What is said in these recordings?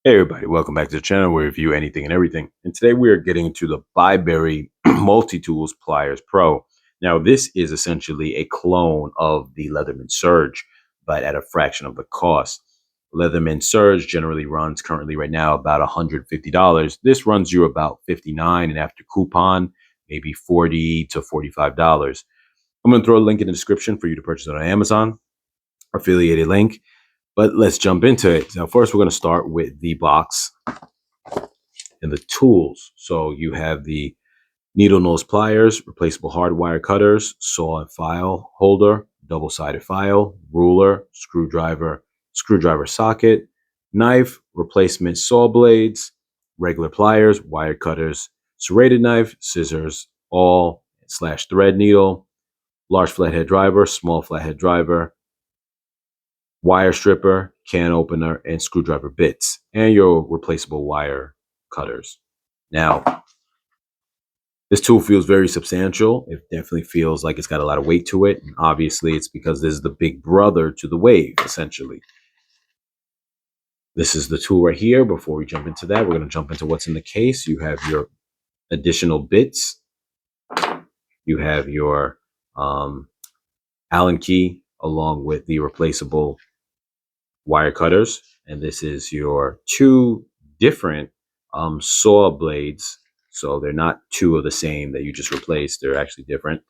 Hey everybody, welcome back to the channel where we review anything and everything. And today we are getting into the BiBury Multitools Pliers Pro. Now this is essentially a clone of the Leatherman Surge, but at a fraction of the cost. Leatherman Surge generally runs currently right now about $150. This runs you about $59, and after coupon, maybe $40 to $45. I'm going to throw a link in the description for you to purchase it on Amazon, affiliated link. But let's jump into it. Now, first, we're going to start with the box and the tools. So you have the needle nose pliers, replaceable hardwire cutters, saw and file holder, double-sided file, ruler, screwdriver socket, knife, replacement saw blades, regular pliers, wire cutters, serrated knife, scissors, awl / thread needle, large flathead driver, small flathead driver, wire stripper, can opener, and screwdriver bits, and your replaceable wire cutters. Now, this tool feels very substantial. It definitely feels like it's got a lot of weight to it. And obviously, it's because this is the big brother to the Wave, essentially. This is the tool right here. Before we jump into that, we're going to jump into what's in the case. You have your additional bits. You have your Allen key along with the replaceable wire cutters, and this is your two different saw blades, so they're not two of the same that you just replaced. They're actually different.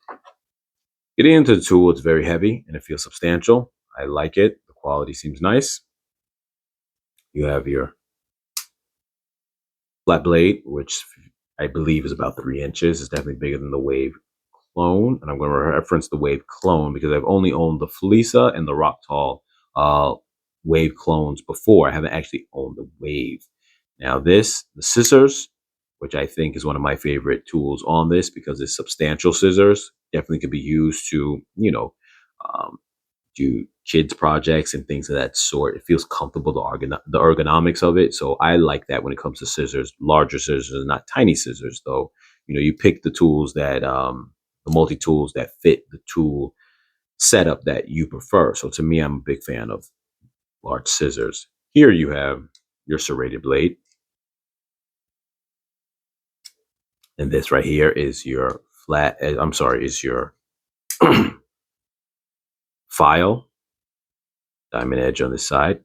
Getting into the tool, it's very heavy and it feels substantial. I like it. The quality seems nice. You have your flat blade, which I believe is about 3 inches. It's definitely bigger than the Wave clone, and I'm going to reference the Wave clone because I've only owned the Felisa and the Rock Tall Wave clones before. I haven't actually owned the Wave. Now the scissors, which I think is one of my favorite tools on this because it's substantial scissors, definitely could be used to, do kids projects and things of that sort. It feels comfortable, the ergonomics of it. So I like that when it comes to scissors, larger scissors, not tiny scissors though. You pick the tools that, the multi-tools that fit the tool setup that you prefer. So to me, I'm a big fan of large scissors. Here you have your serrated blade. And this right here is your is your file, diamond edge on this side.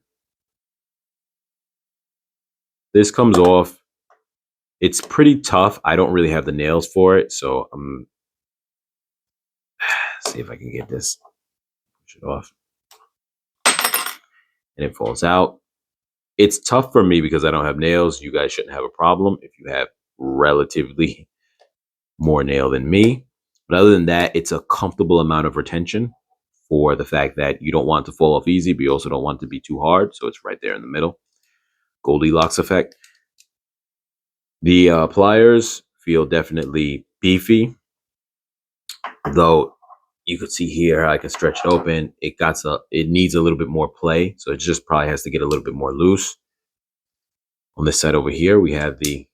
This comes off. It's pretty tough. I don't really have the nails for it, so see if I can get this, push it off, and it falls out. It's tough for me because I don't have nails. You guys shouldn't have a problem if you have relatively more nail than me. But other than that, it's a comfortable amount of retention for the fact that you don't want it to fall off easy, but you also don't want it to be too hard. So it's right there in the middle. Goldilocks effect. The pliers feel definitely beefy, though you could see here I can stretch it open. It needs a little bit more play, so it just probably has to get a little bit more loose. On this side over here, we have the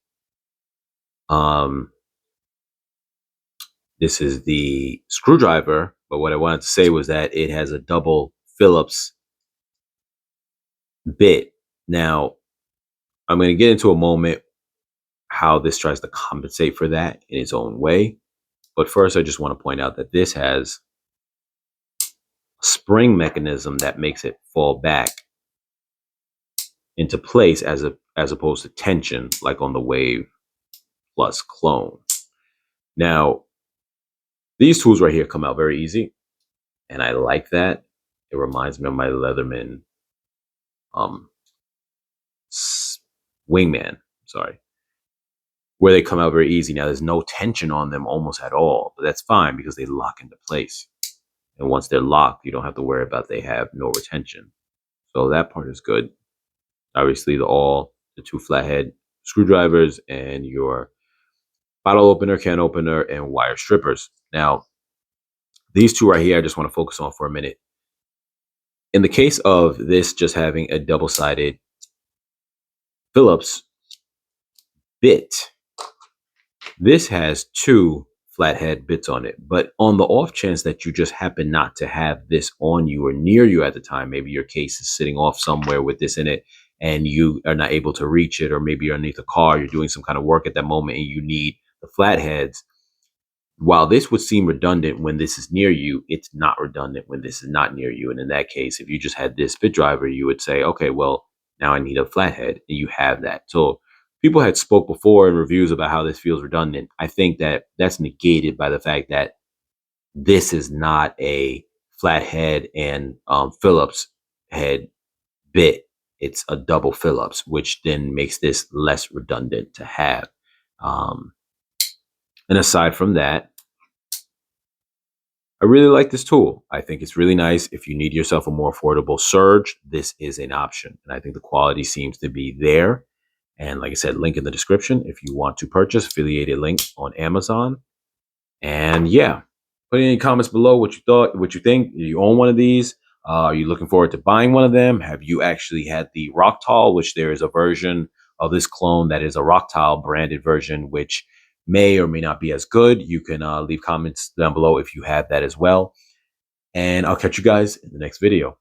this is the screwdriver, but what I wanted to say was that it has a double Phillips bit. Now, I'm going to get into a moment how this tries to compensate for that in its own way. But first, I just want to point out that this has a spring mechanism that makes it fall back into place as opposed to tension, like on the Wave Plus clone. Now, these tools right here come out very easy, and I like that. It reminds me of my Leatherman Wingman, sorry, where they come out very easy. Now, there's no tension on them almost at all, but that's fine because they lock into place. And once they're locked, you don't have to worry about they have no retention. So that part is good. Obviously, the two flathead screwdrivers and your bottle opener, can opener, and wire strippers. Now, these two right here, I just want to focus on for a minute. In the case of this just having a double-sided Phillips bit, this has two flathead bits on it. But on the off chance that you just happen not to have this on you or near you at the time, maybe your case is sitting off somewhere with this in it, and you are not able to reach it, or maybe you're underneath a car, you're doing some kind of work at that moment and you need the flatheads. While this would seem redundant when this is near you, it's not redundant when this is not near you. And in that case, if you just had this fit driver, you would say, okay, well, now I need a flathead, and you have that. So people had spoke before in reviews about how this feels redundant. I think that that's negated by the fact that this is not a flathead and Phillips head bit. It's a double Phillips, which then makes this less redundant to have. Um, and aside from that, I really like this tool. I think it's really nice. If you need yourself a more affordable surge, this is an option. And I think the quality seems to be there. And like I said, link in the description if you want to purchase, affiliated link on Amazon. And yeah, put in any comments below what you thought, what you think. Do you own one of these? Are you looking forward to buying one of them? Have you actually had the Rocktile, which there is a version of this clone that is a Rocktile branded version, which may or may not be as good. You can leave comments down below if you have that as well. And I'll catch you guys in the next video.